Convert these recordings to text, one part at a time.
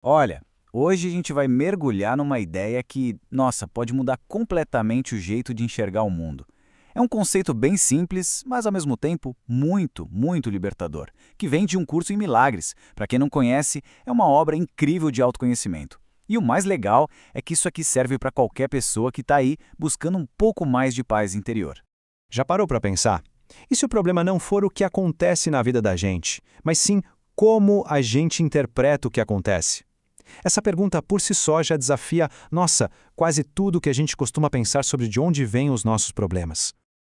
Olha, hoje a gente vai mergulhar numa ideia que, nossa, pode mudar completamente o jeito de enxergar o mundo. É um conceito bem simples, mas ao mesmo tempo muito, muito libertador, que vem de um curso em milagres. Para quem não conhece, é uma obra incrível de autoconhecimento. E o mais legal é que isso aqui serve para qualquer pessoa que está aí buscando um pouco mais de paz interior. Já parou para pensar? E se o problema não for o que acontece na vida da gente, mas sim como a gente interpreta o que acontece? Essa pergunta por si só já desafia, nossa, quase tudo que a gente costuma pensar sobre de onde vêm os nossos problemas.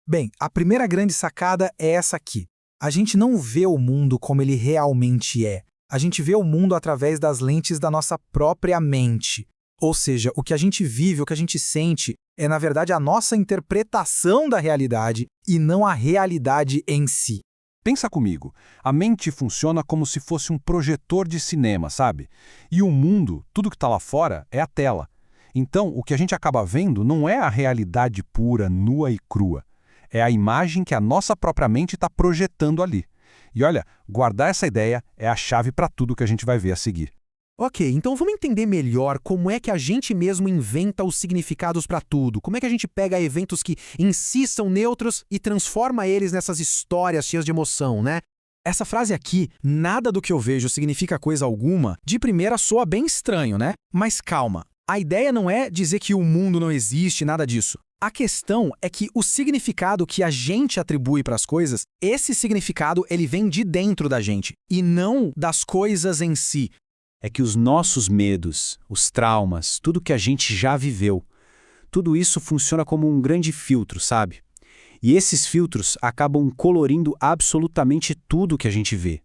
Bem, a primeira grande sacada é essa aqui. A gente não vê o mundo como ele realmente é. A gente vê o mundo através das lentes da nossa própria mente. Ou seja, o que a gente vive, o que a gente sente, é na verdade a nossa interpretação da realidade e não a realidade em si. Pensa comigo, a mente funciona como se fosse um projetor de cinema, sabe? E o mundo, tudo que está lá fora, é a tela. Então, o que a gente acaba vendo não é a realidade pura, nua e crua. É a imagem que a nossa própria mente está projetando ali. E olha, guardar essa ideia é a chave para tudo que a gente vai ver a seguir. Ok, então vamos entender melhor como é que a gente mesmo inventa os significados para tudo. Como é que a gente pega eventos que em si são neutros e transforma eles nessas histórias cheias de emoção, né? Essa frase aqui, nada do que eu vejo significa coisa alguma, de primeira soa bem estranho, né? Mas calma, a ideia não é dizer que o mundo não existe, nada disso. A questão é que o significado que a gente atribui para as coisas, esse significado ele vem de dentro da gente e não das coisas em si. É que os nossos medos, os traumas, tudo que a gente já viveu, tudo isso funciona como um grande filtro, sabe? E esses filtros acabam colorindo absolutamente tudo que a gente vê.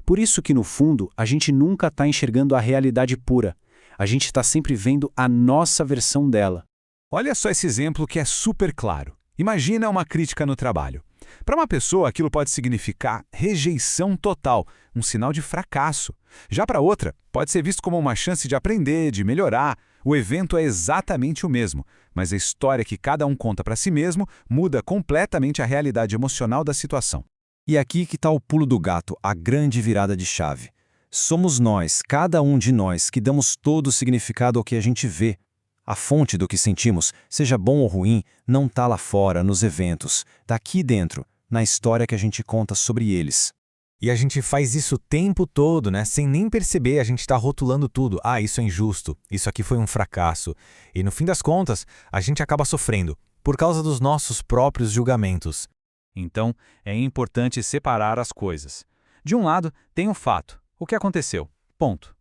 Por isso que, no fundo, a gente nunca está enxergando a realidade pura. A gente está sempre vendo a nossa versão dela. Olha só esse exemplo que é super claro. Imagina uma crítica no trabalho. Para uma pessoa, aquilo pode significar rejeição total, um sinal de fracasso. Já para outra, pode ser visto como uma chance de aprender, de melhorar. O evento é exatamente o mesmo, mas a história que cada um conta para si mesmo muda completamente a realidade emocional da situação. E aqui que está o pulo do gato, a grande virada de chave. Somos nós, cada um de nós, que damos todo o significado ao que a gente vê. A fonte do que sentimos, seja bom ou ruim, não está lá fora, nos eventos. Está aqui dentro, na história que a gente conta sobre eles. E a gente faz isso o tempo todo, né? Sem nem perceber, a gente está rotulando tudo. Ah, isso é injusto, isso aqui foi um fracasso. E no fim das contas, a gente acaba sofrendo, por causa dos nossos próprios julgamentos. Então, é importante separar as coisas. De um lado, tem o fato, o que aconteceu, ponto.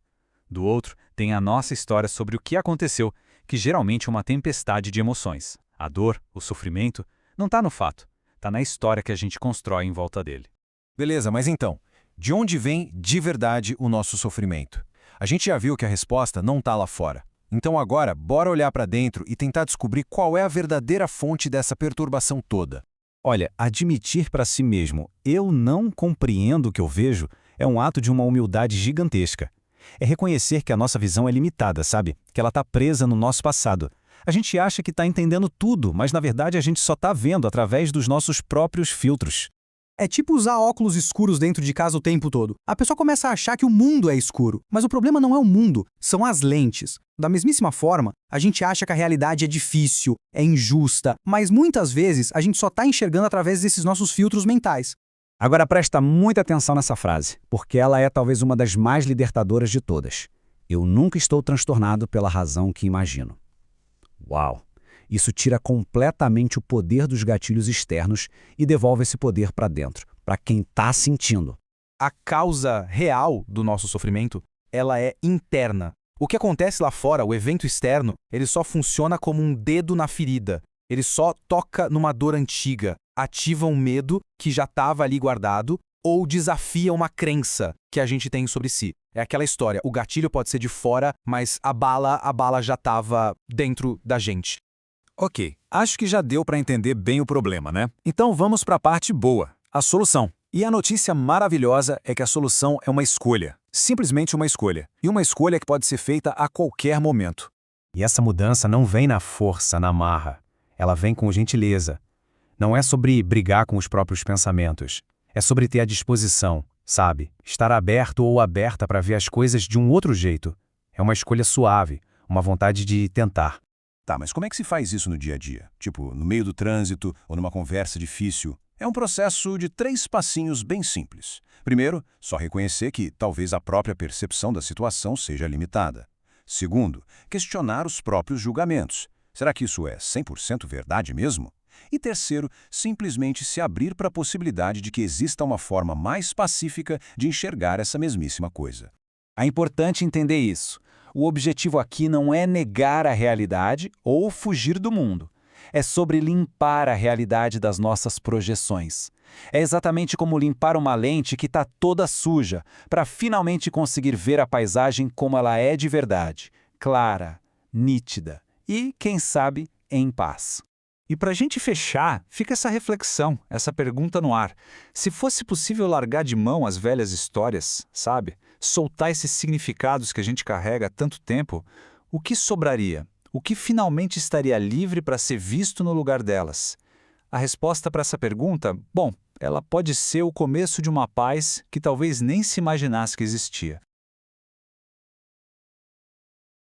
Do outro, tem a nossa história sobre o que aconteceu, que geralmente é uma tempestade de emoções. A dor, o sofrimento, não está no fato, está na história que a gente constrói em volta dele. Beleza, mas então, de onde vem de verdade o nosso sofrimento? A gente já viu que a resposta não está lá fora. Então agora, bora olhar para dentro e tentar descobrir qual é a verdadeira fonte dessa perturbação toda. Olha, admitir para si mesmo, eu não compreendo o que eu vejo, é um ato de uma humildade gigantesca. É reconhecer que a nossa visão é limitada, sabe? Que ela está presa no nosso passado. A gente acha que está entendendo tudo, mas na verdade a gente só está vendo através dos nossos próprios filtros. É tipo usar óculos escuros dentro de casa o tempo todo. A pessoa começa a achar que o mundo é escuro, mas o problema não é o mundo, são as lentes. Da mesmíssima forma, a gente acha que a realidade é difícil, é injusta, mas muitas vezes a gente só está enxergando através desses nossos filtros mentais. Agora presta muita atenção nessa frase, porque ela é talvez uma das mais libertadoras de todas. Eu nunca estou transtornado pela razão que imagino. Uau! Isso tira completamente o poder dos gatilhos externos e devolve esse poder para dentro, para quem está sentindo. A causa real do nosso sofrimento, ela é interna. O que acontece lá fora, o evento externo, ele só funciona como um dedo na ferida. Ele só toca numa dor antiga, ativa um medo que já estava ali guardado ou desafia uma crença que a gente tem sobre si. É aquela história, o gatilho pode ser de fora, mas a bala já estava dentro da gente. Ok, acho que já deu para entender bem o problema, né? Então vamos para a parte boa, a solução. E a notícia maravilhosa é que a solução é uma escolha, simplesmente uma escolha. E uma escolha que pode ser feita a qualquer momento. E essa mudança não vem na força, na marra. Ela vem com gentileza. Não é sobre brigar com os próprios pensamentos. É sobre ter a disposição, sabe? Estar aberto ou aberta para ver as coisas de um outro jeito. É uma escolha suave, uma vontade de tentar. Tá, mas como é que se faz isso no dia a dia? Tipo, no meio do trânsito ou numa conversa difícil? É um processo de 3 passinhos bem simples. Primeiro, só reconhecer que talvez a própria percepção da situação seja limitada. Segundo, questionar os próprios julgamentos. Será que isso é 100% verdade mesmo? E terceiro, simplesmente se abrir para a possibilidade de que exista uma forma mais pacífica de enxergar essa mesmíssima coisa. É importante entender isso. O objetivo aqui não é negar a realidade ou fugir do mundo. É sobre limpar a realidade das nossas projeções. É exatamente como limpar uma lente que está toda suja, para finalmente conseguir ver a paisagem como ela é de verdade, clara, nítida e, quem sabe, em paz. E para a gente fechar, fica essa reflexão, essa pergunta no ar. Se fosse possível largar de mão as velhas histórias, sabe? Soltar esses significados que a gente carrega há tanto tempo, o que sobraria? O que finalmente estaria livre para ser visto no lugar delas? A resposta para essa pergunta, bom, ela pode ser o começo de uma paz que talvez nem se imaginasse que existia.